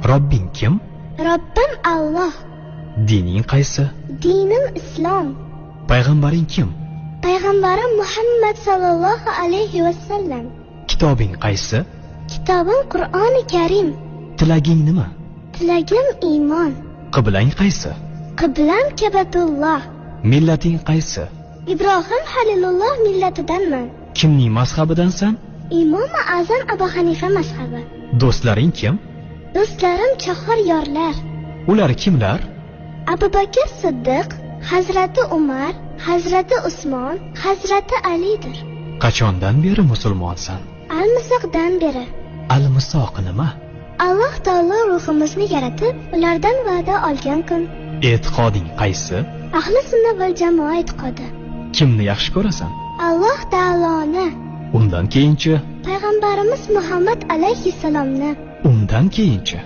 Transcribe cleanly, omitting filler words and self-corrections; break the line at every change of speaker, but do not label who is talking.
Robbing kim?
Robbim Alloh.
Dining qaysi?
Dinim Islom.
Payg'ambaring kim?
Payg'ambarim Muhammad sallallohu alayhi vasallam.
Kitobing qaysi?
Kitobim Qur'oni Karim.
Tilaging nima?
Tilagim iymon.
Qiblang qaysi?
Qiblam Kabatulloh.
Millating qaysi?
Ibrohim Halilulloh millatidanman.
Kimning mazhabidansan?
Imom Azam Abu Hanifa mazhabi.
Do'stlaring kim?
Do'stlarim chahor yorlar.
Ular kimlar?
Abu Bakr Siddiq, Hazrati Umar, Hazrati Usmon, Hazrati Alidir.
Qachondan beri musulmonsan?
Al-Misoqdan beri.
Al-Misoq nima?
Alloh taolo ruhimizni yaratib, ulardan va'da olgan kun.
E'tiqoding qaysi?
Ahli sunna val jamoa e'tiqodi.
Kimni yaxshi ko'rasan?
Alloh taoloni.
Undan keyinchi?
Payg'ambarimiz Muhammad alayhissalomni.
Undan keyinchi?